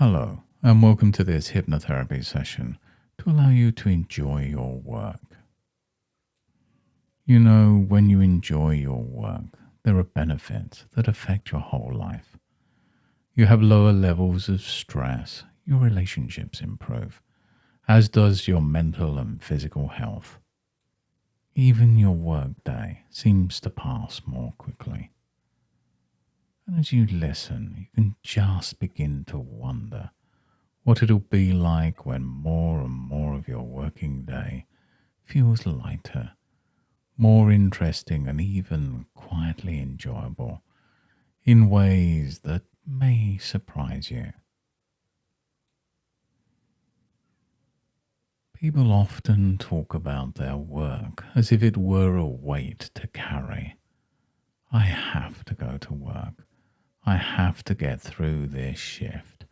Hello, and welcome to this hypnotherapy session to allow you to enjoy your work. You know, when you enjoy your work, there are benefits that affect your whole life. You have lower levels of stress, your relationships improve, as does your mental and physical health. Even your work day seems to pass more quickly. And as you listen, you can just begin to wonder what it'll be like when more and more of your working day feels lighter, more interesting, and even quietly enjoyable in ways that may surprise you. People often talk about their work as if it were a weight to carry. I have to go to work. I have to get through this shift.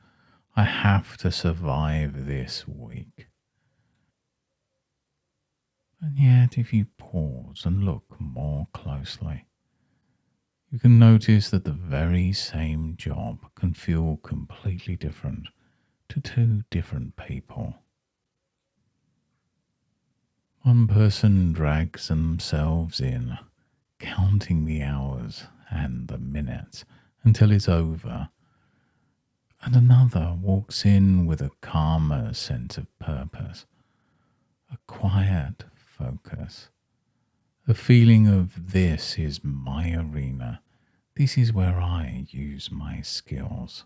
I have to survive this week. And yet, if you pause and look more closely, you can notice that the very same job can feel completely different to two different people. One person drags themselves in, counting the hours and the minutes until it's over, and another walks in with a calmer sense of purpose, a quiet focus, a feeling of this is my arena, this is where I use my skills.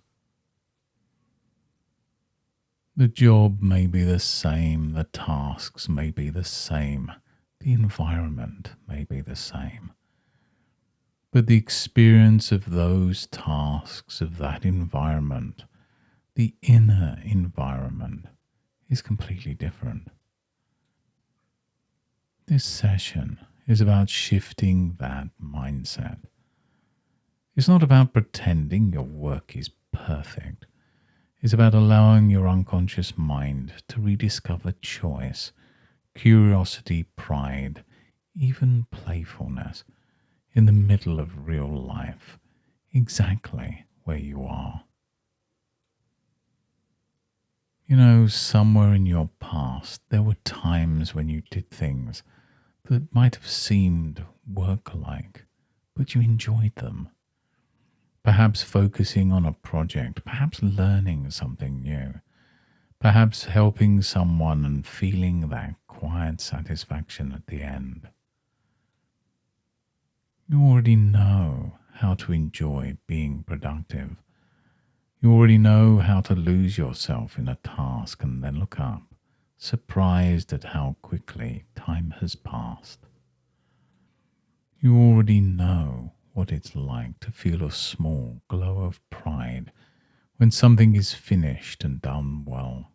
The job may be the same, the tasks may be the same, the environment may be the same. But the experience of those tasks, of that environment, the inner environment, is completely different. This session is about shifting that mindset. It's not about pretending your work is perfect. It's about allowing your unconscious mind to rediscover choice, curiosity, pride, even playfulness in the middle of real life, exactly where you are. You know, somewhere in your past, there were times when you did things that might have seemed work-like, but you enjoyed them. Perhaps focusing on a project, perhaps learning something new, perhaps helping someone and feeling that quiet satisfaction at the end. You already know how to enjoy being productive. You already know how to lose yourself in a task and then look up, surprised at how quickly time has passed. You already know what it's like to feel a small glow of pride when something is finished and done well.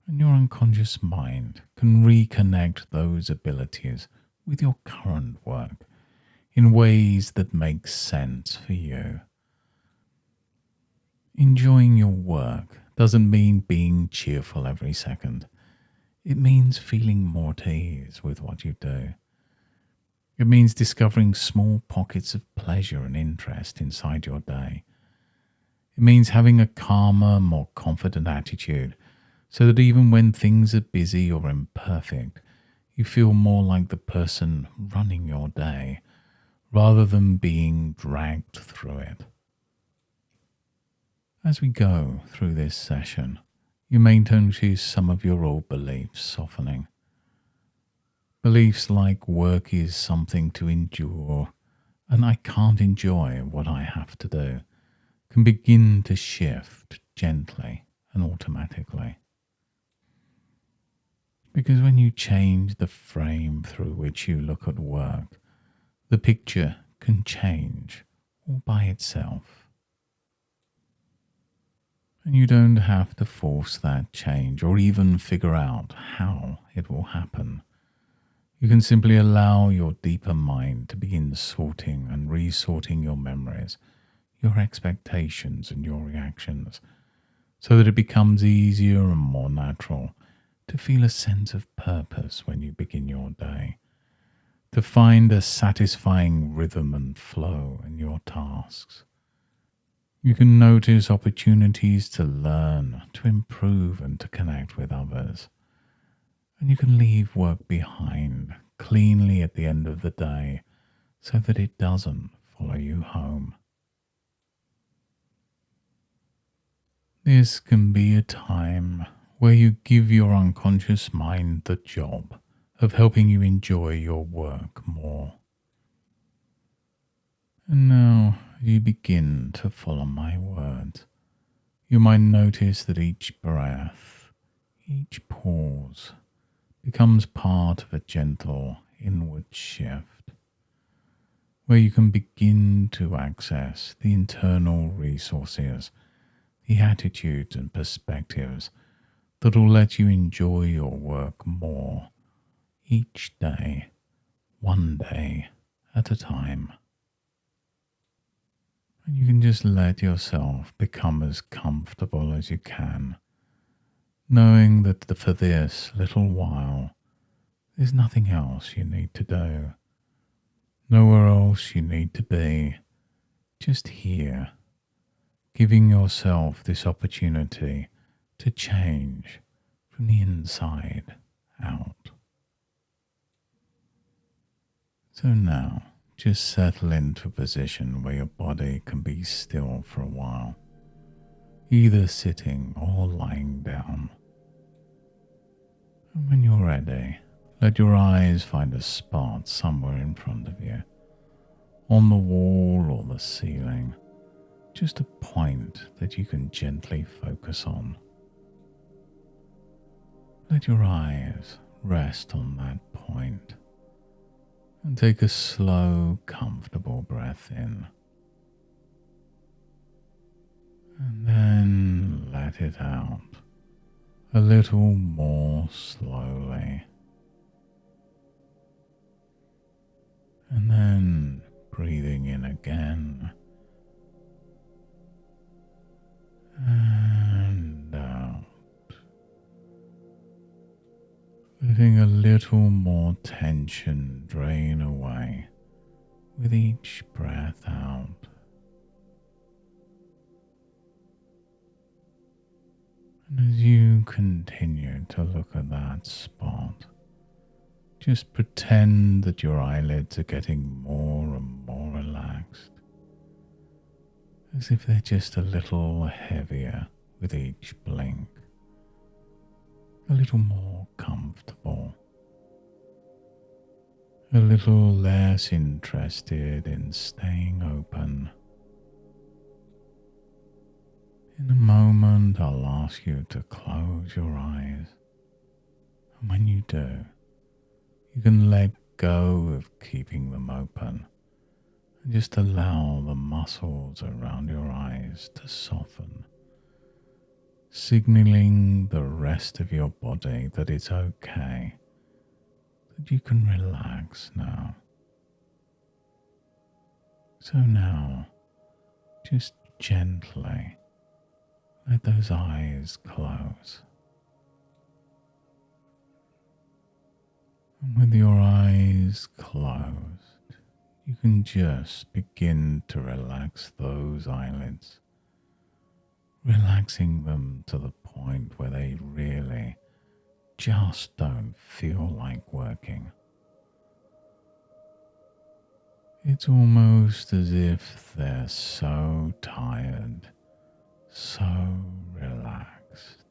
And your unconscious mind can reconnect those abilities with your current work in ways that make sense for you. Enjoying your work doesn't mean being cheerful every second. It means feeling more at ease with what you do. It means discovering small pockets of pleasure and interest inside your day. It means having a calmer, more confident attitude so that even when things are busy or imperfect, you feel more like the person running your day rather than being dragged through it. As we go through this session, you may notice some of your old beliefs softening. Beliefs like work is something to endure and I can't enjoy what I have to do can begin to shift gently and automatically. Because when you change the frame through which you look at work, the picture can change all by itself. And you don't have to force that change or even figure out how it will happen. You can simply allow your deeper mind to begin sorting and resorting your memories, your expectations and your reactions, so that it becomes easier and more natural to feel a sense of purpose when you begin your day, to find a satisfying rhythm and flow in your tasks. You can notice opportunities to learn, to improve, and to connect with others. And you can leave work behind cleanly at the end of the day so that it doesn't follow you home. This can be a time where you give your unconscious mind the job of helping you enjoy your work more. And now you begin to follow my words. You might notice that each breath, each pause, becomes part of a gentle inward shift where you can begin to access the internal resources, the attitudes and perspectives that will let you enjoy your work more each day, one day at a time. And you can just let yourself become as comfortable as you can, knowing that for this little while, there's nothing else you need to do. Nowhere else you need to be. Just here, giving yourself this opportunity to change from the inside out. So now, just settle into a position where your body can be still for a while, either sitting or lying down. And when you're ready, let your eyes find a spot somewhere in front of you, on the wall or the ceiling, just a point that you can gently focus on. Let your eyes rest on that point and take a slow, comfortable breath in. And then let it out a little more slowly. And then breathing in again and out. Letting a little more tension drain away with each breath out. And as you continue to look at that spot, just pretend that your eyelids are getting more and more relaxed, as if they're just a little heavier with each blink, a little more comfortable, a little less interested in staying open. In a moment, I'll ask you to close your eyes, and when you do, you can let go of keeping them open and just allow the muscles around your eyes to soften, signaling the rest of your body that it's okay, that you can relax now. So now, just gently let those eyes close. And with your eyes closed, you can just begin to relax those eyelids, relaxing them to the point where they really just don't feel like working. It's almost as if they're so tired, so relaxed.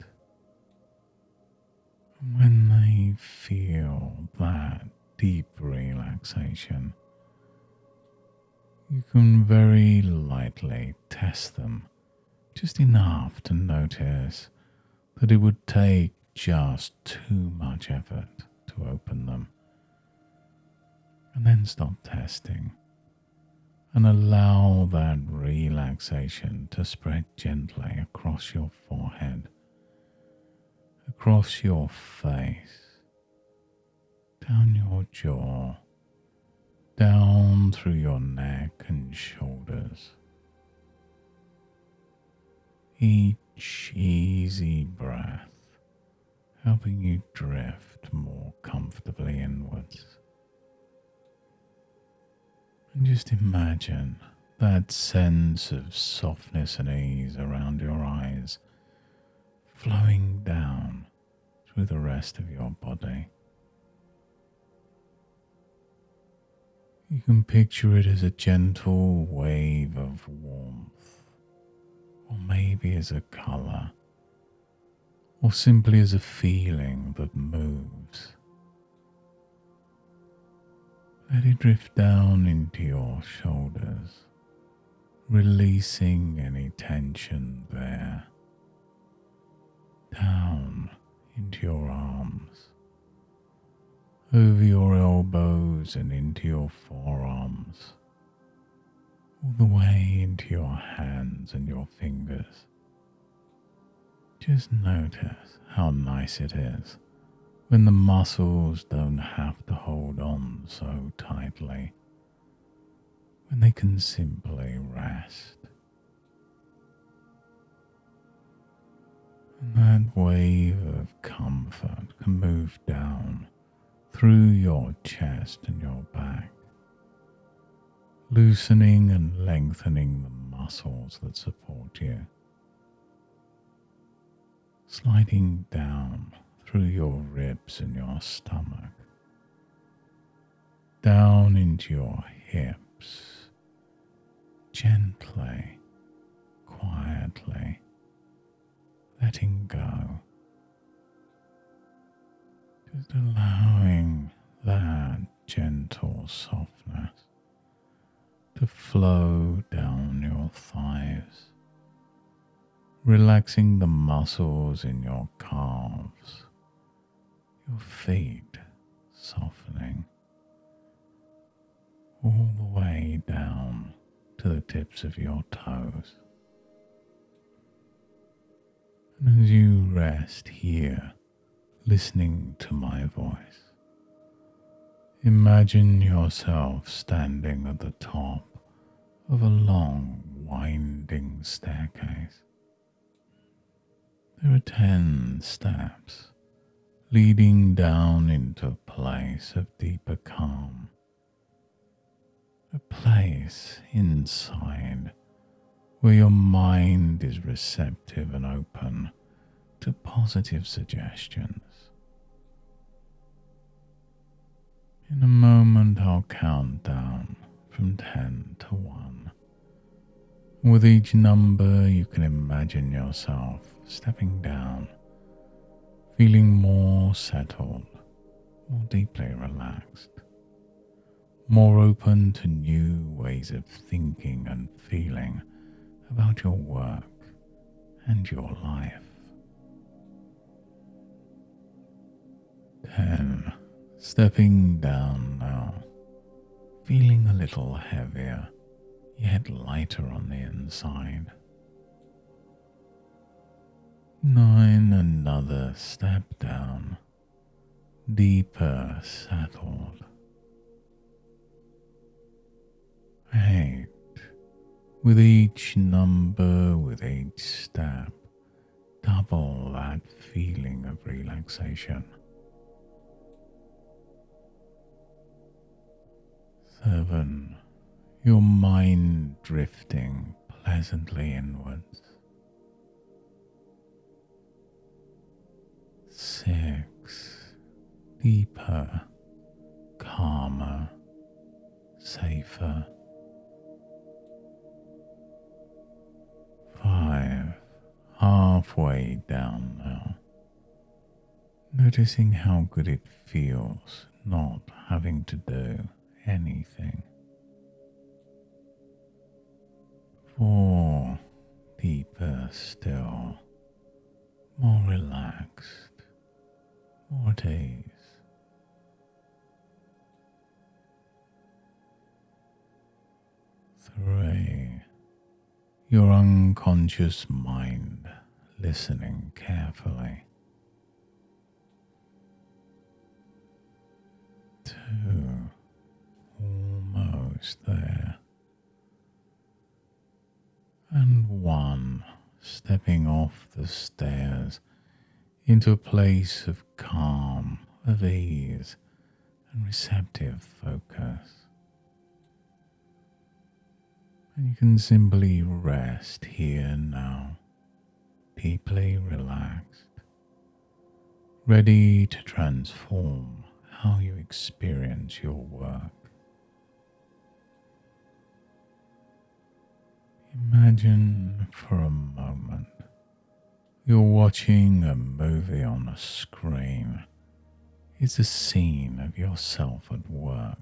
And when they feel that deep relaxation, you can very lightly test them, just enough to notice that it would take just too much effort to open them. And then stop testing and allow that relaxation to spread gently across your forehead, across your face, down your jaw, down through your neck and shoulders. Each easy breath helping you drift more comfortably inwards. And just imagine that sense of softness and ease around your eyes flowing down through the rest of your body. You can picture it as a gentle wave of warmth, or maybe as a color, or simply as a feeling that moves. Let it drift down into your shoulders, releasing any tension there, down into your arms, over your elbows and into your forearms, all the way into your hands and your fingers. Just notice how nice it is when the muscles don't have to hold on so tightly, when they can simply rest. And that wave of comfort can move down through your chest and your back, loosening and lengthening the muscles that support you, sliding down through your ribs and your stomach, down into your hips, gently, quietly, letting go, just allowing that gentle softness to flow down your thighs, relaxing the muscles in your calves, your feet softening all the way down to the tips of your toes. And as you rest here, listening to my voice, imagine yourself standing at the top of a long, winding staircase. There are 10 steps leading down into a place of deeper calm, a place inside where your mind is receptive and open to positive suggestions. In a moment, I'll count down from 10 to 1. With each number, you can imagine yourself stepping down, feeling more settled, more deeply relaxed, more open to new ways of thinking and feeling about your work and your life. 10. Stepping down now, feeling a little heavier, yet lighter on the inside. 9. Another step down, deeper settled. 8. With each number, with each step, double that feeling of relaxation. 7. Your mind drifting pleasantly inwards. 6. Deeper, calmer, safer. 5. Halfway down now, noticing how good it feels not having to do anything. 4. Deeper still, more relaxed, more at ease. 3. Your unconscious mind listening carefully. 2. Almost there. And 1. Stepping off the stairs into a place of calm, of ease, and receptive focus. And you can simply rest here now, deeply relaxed, ready to transform how you experience your work. Imagine for a moment you're watching a movie on a screen. It's a scene of yourself at work.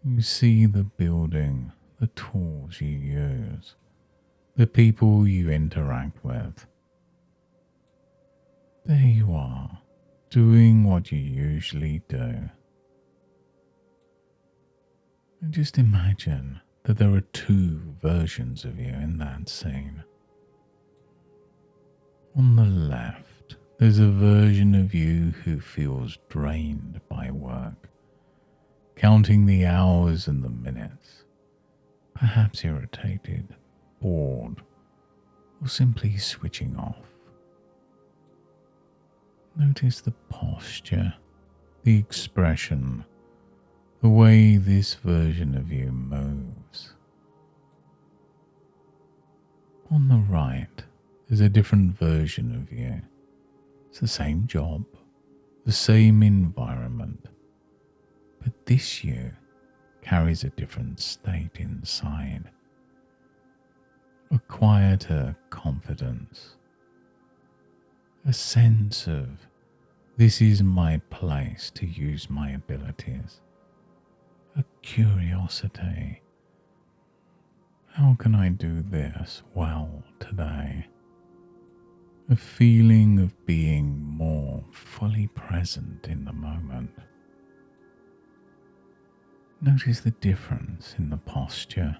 You see the building, the tools you use, the people you interact with. There you are, doing what you usually do. And just imagine that there are two versions of you in that scene. On the left, there's a version of you who feels drained by work, counting the hours and the minutes, perhaps irritated, bored, or simply switching off. Notice the posture, the expression, the way this version of you moves. On the right, there's a different version of you. It's the same job, the same environment, but this you carries a different state inside. A quieter confidence, a sense of this is my place to use my abilities, a curiosity. How can I do this well today? A feeling of being more fully present in the moment. Notice the difference in the posture,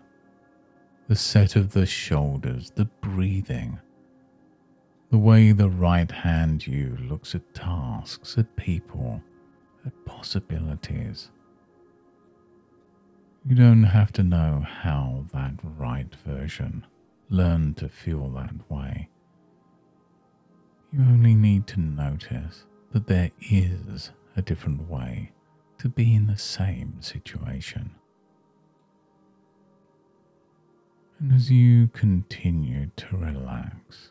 the set of the shoulders, the breathing, the way the right hand you looks at tasks, at people, at possibilities. You don't have to know how that right version learned to feel that way. You only need to notice that there is a different way to be in the same situation. And as you continue to relax,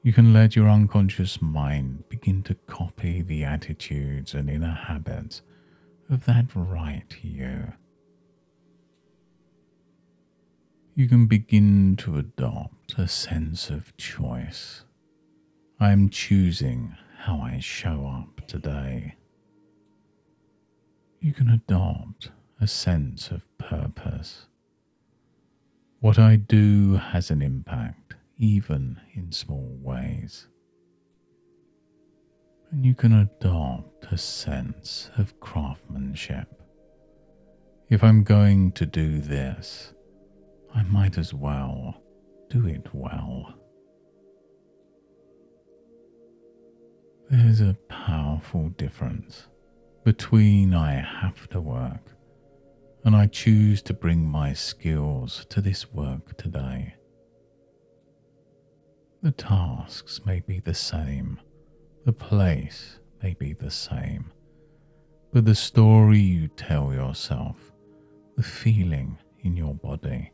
you can let your unconscious mind begin to copy the attitudes and inner habits of that right you. You can begin to adopt a sense of choice. I am choosing how I show up today. You can adopt a sense of purpose. What I do has an impact, even in small ways. And you can adopt a sense of craftsmanship. If I'm going to do this, I might as well do it well. There's a powerful difference between I have to work and I choose to bring my skills to this work today. The tasks may be the same, the place may be the same, but the story you tell yourself, the feeling in your body,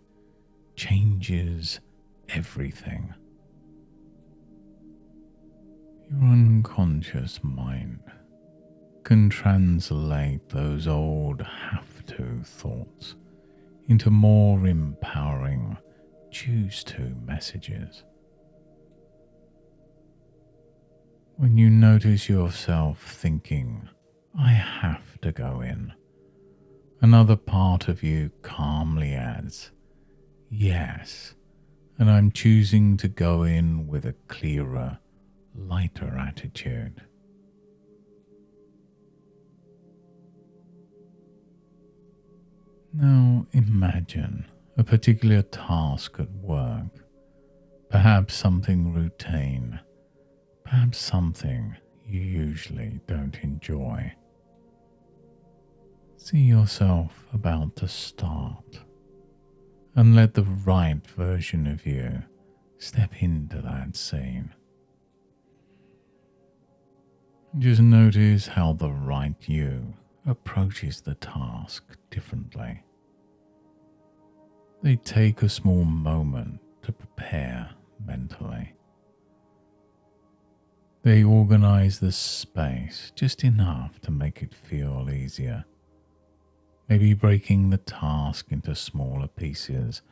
changes everything. Your unconscious mind can translate those old have-to thoughts into more empowering choose-to messages. When you notice yourself thinking, I have to go in, another part of you calmly adds, yes, and I'm choosing to go in with a clearer, lighter attitude. Now imagine a particular task at work, perhaps something routine, perhaps something you usually don't enjoy. See yourself about to start and let the right version of you step into that scene. Just notice how the right you approaches the task differently. they take a small moment to prepare mentally. They organize the space just enough to make it feel easier, maybe breaking the task into smaller pieces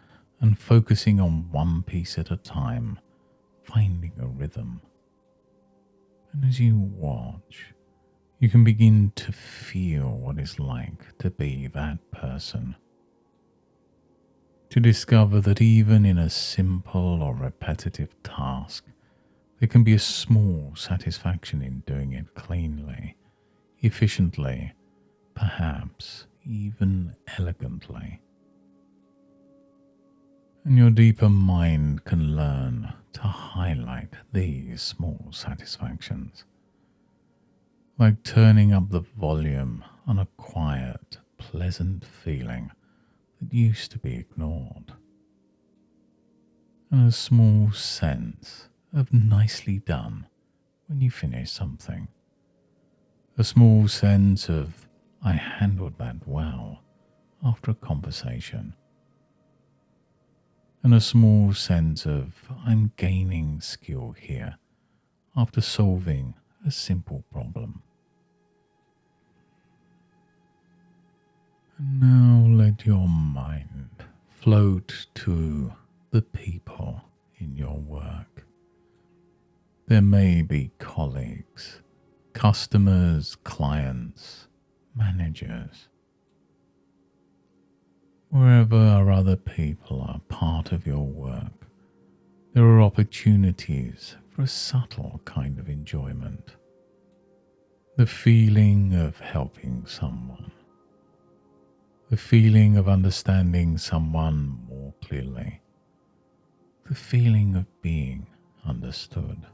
and focusing on one piece at a time, finding a rhythm. And as you watch, you can begin to feel what it's like to be that person. To discover that even in a simple or repetitive task, there can be a small satisfaction in doing it cleanly, efficiently, perhaps even elegantly. And your deeper mind can learn to highlight these small satisfactions, like turning up the volume on a quiet, pleasant feeling that used to be ignored, and a small sense of nicely done when you finish something, a small sense of I handled that well after a conversation, and a small sense of I'm gaining skill here after solving a simple problem. And now let your mind float to the people in your work. There may be colleagues, customers, clients, managers. Wherever other people are part of your work, there are opportunities for a subtle kind of enjoyment. The feeling of helping someone, the feeling of understanding someone more clearly, the feeling of being understood.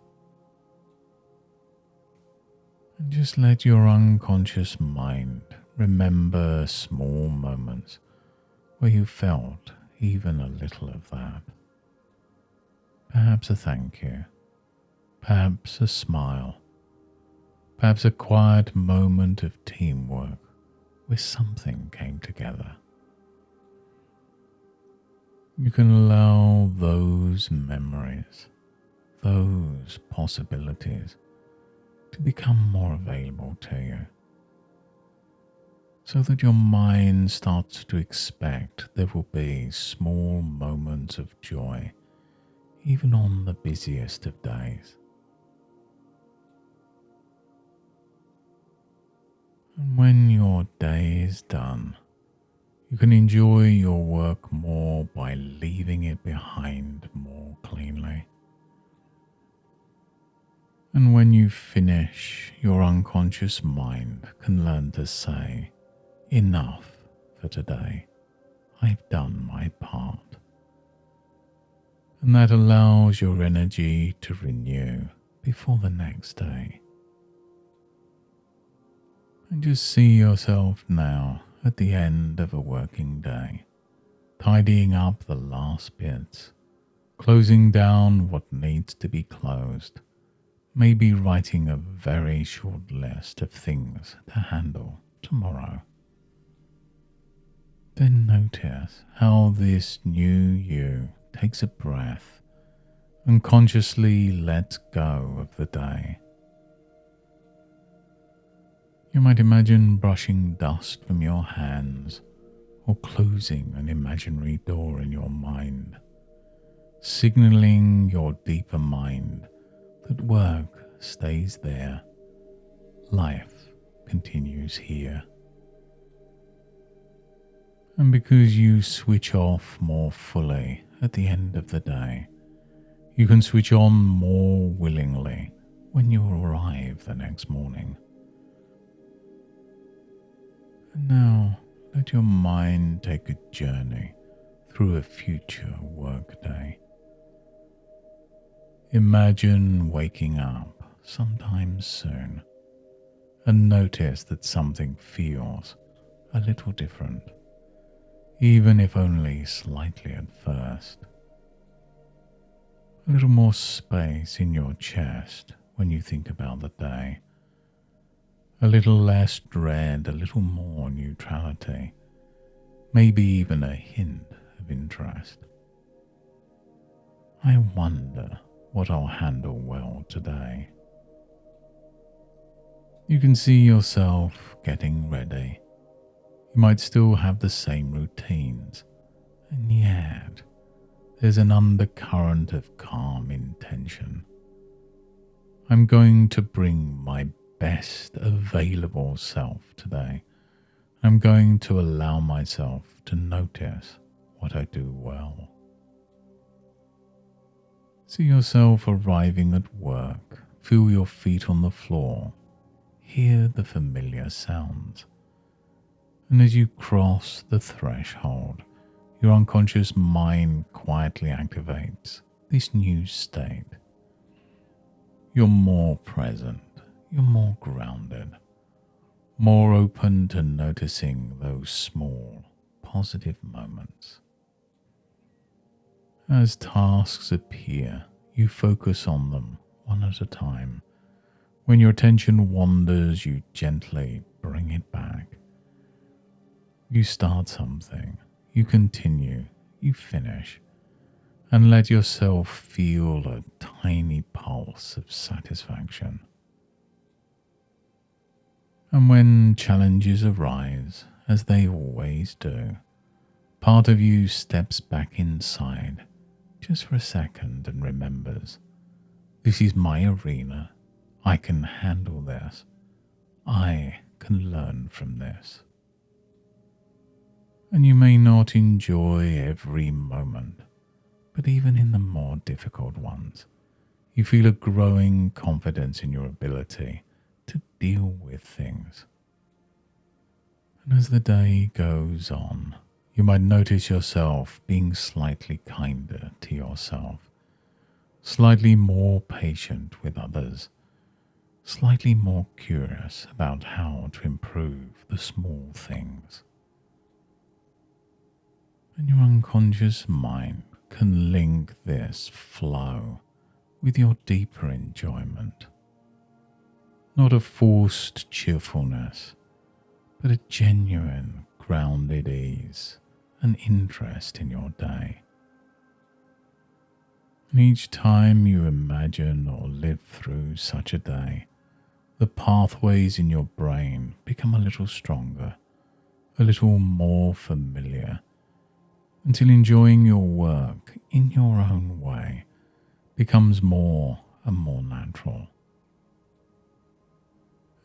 And just let your unconscious mind remember small moments where you felt even a little of that. Perhaps a thank you, perhaps a smile, perhaps a quiet moment of teamwork where something came together. You can allow those memories, those possibilities to become more available to you, so that your mind starts to expect there will be small moments of joy even on the busiest of days. And when your day is done, you can enjoy your work more by leaving it behind more cleanly. And when you finish, your unconscious mind can learn to say, enough for today. I've done my part. And that allows your energy to renew before the next day. And just see yourself now at the end of a working day, tidying up the last bits, closing down what needs to be closed, maybe writing a very short list of things to handle tomorrow. Then notice how this new you takes a breath and consciously lets go of the day. You might imagine brushing dust from your hands or closing an imaginary door in your mind, signaling your deeper mind that work stays there, life continues here. And because you switch off more fully at the end of the day, you can switch on more willingly when you arrive the next morning. And now let your mind take a journey through a future workday. Imagine waking up sometime soon and notice that something feels a little different, even if only slightly at first. A little more space in your chest when you think about the day. A little less dread, a little more neutrality. Maybe even a hint of interest. I wonder what I'll handle well today. You can see yourself getting ready. You might still have the same routines, and yet there's an undercurrent of calm intention. I'm going to bring my best available self today. I'm going to allow myself to notice what I do well. See yourself arriving at work. Feel your feet on the floor. Hear the familiar sounds. And as you cross the threshold, your unconscious mind quietly activates this new state. You're more present, you're more grounded, more open to noticing those small, positive moments. As tasks appear, you focus on them one at a time. When your attention wanders, you gently bring it back. You start something, you continue, you finish, and let yourself feel a tiny pulse of satisfaction. And when challenges arise, as they always do, part of you steps back inside just for a second and remembers, this is my arena, I can handle this, I can learn from this. And you may not enjoy every moment, but even in the more difficult ones, you feel a growing confidence in your ability to deal with things. And as the day goes on, you might notice yourself being slightly kinder to yourself, slightly more patient with others, slightly more curious about how to improve the small things. And your unconscious mind can link this flow with your deeper enjoyment. Not a forced cheerfulness, but a genuine grounded ease and interest in your day. And each time you imagine or live through such a day, the pathways in your brain become a little stronger, a little more familiar, until enjoying your work in your own way becomes more and more natural.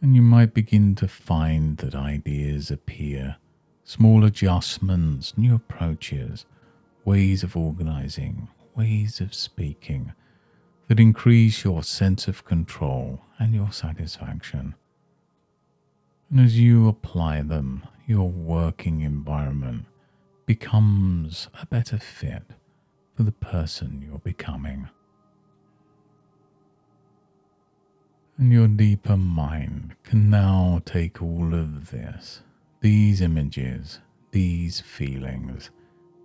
And you might begin to find that ideas appear, small adjustments, new approaches, ways of organizing, ways of speaking, that increase your sense of control and your satisfaction. And as you apply them, your working environment becomes a better fit for the person you're becoming. And your deeper mind can now take all of this, these images, these feelings,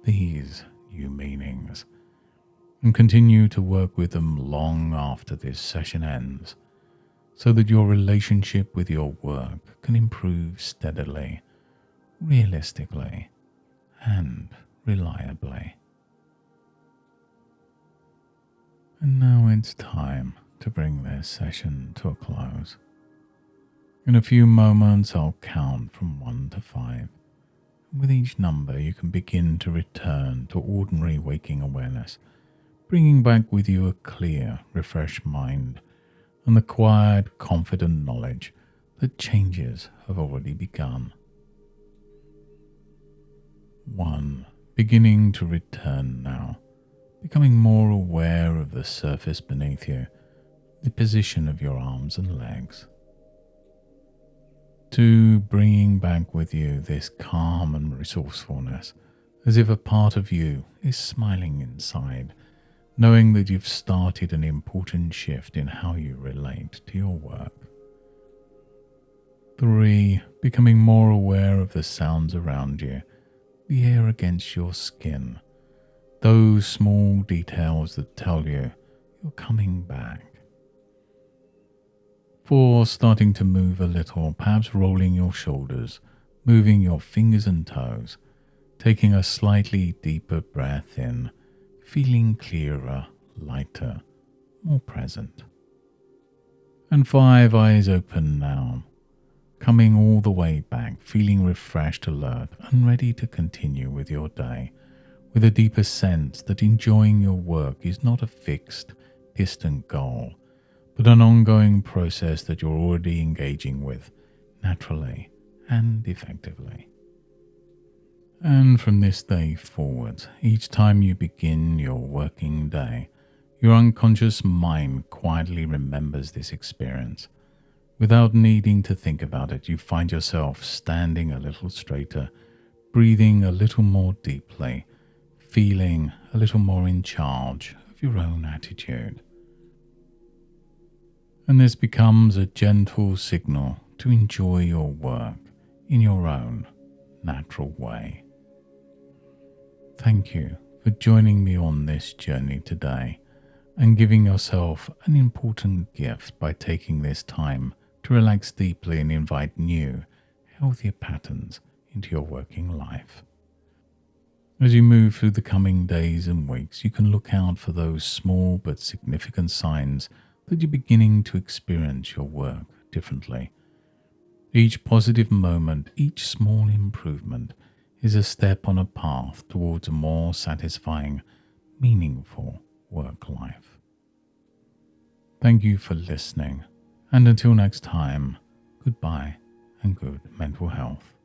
these new meanings, and continue to work with them long after this session ends, so that your relationship with your work can improve steadily, realistically, and reliably. And now it's time to bring this session to a close. In a few moments, I'll count from 1 to 5. With each number, you can begin to return to ordinary waking awareness, bringing back with you a clear, refreshed mind and the quiet, confident knowledge that changes have already begun. 1. Beginning to return now, becoming more aware of the surface beneath you, the position of your arms and legs. 2. Bringing back with you this calm and resourcefulness, as if a part of you is smiling inside, knowing that you've started an important shift in how you relate to your work. 3. Becoming more aware of the sounds around you, the air against your skin, those small details that tell you you're coming back. 4. Starting to move a little, perhaps rolling your shoulders, moving your fingers and toes, taking a slightly deeper breath in, feeling clearer, lighter, more present. And 5, eyes open now, coming all the way back, feeling refreshed, alert, and ready to continue with your day, with a deeper sense that enjoying your work is not a fixed, distant goal, but an ongoing process that you're already engaging with naturally and effectively. And from this day forward, each time you begin your working day, your unconscious mind quietly remembers this experience. Without needing to think about it, you find yourself standing a little straighter, breathing a little more deeply, feeling a little more in charge of your own attitude. And this becomes a gentle signal to enjoy your work in your own natural way. Thank you for joining me on this journey today and giving yourself an important gift by taking this time to relax deeply and invite new, healthier patterns into your working life. As you move through the coming days and weeks, you can look out for those small but significant signs that you're beginning to experience your work differently. Each positive moment, each small improvement is a step on a path towards a more satisfying, meaningful work life. Thank you for listening, and until next time, goodbye and good mental health.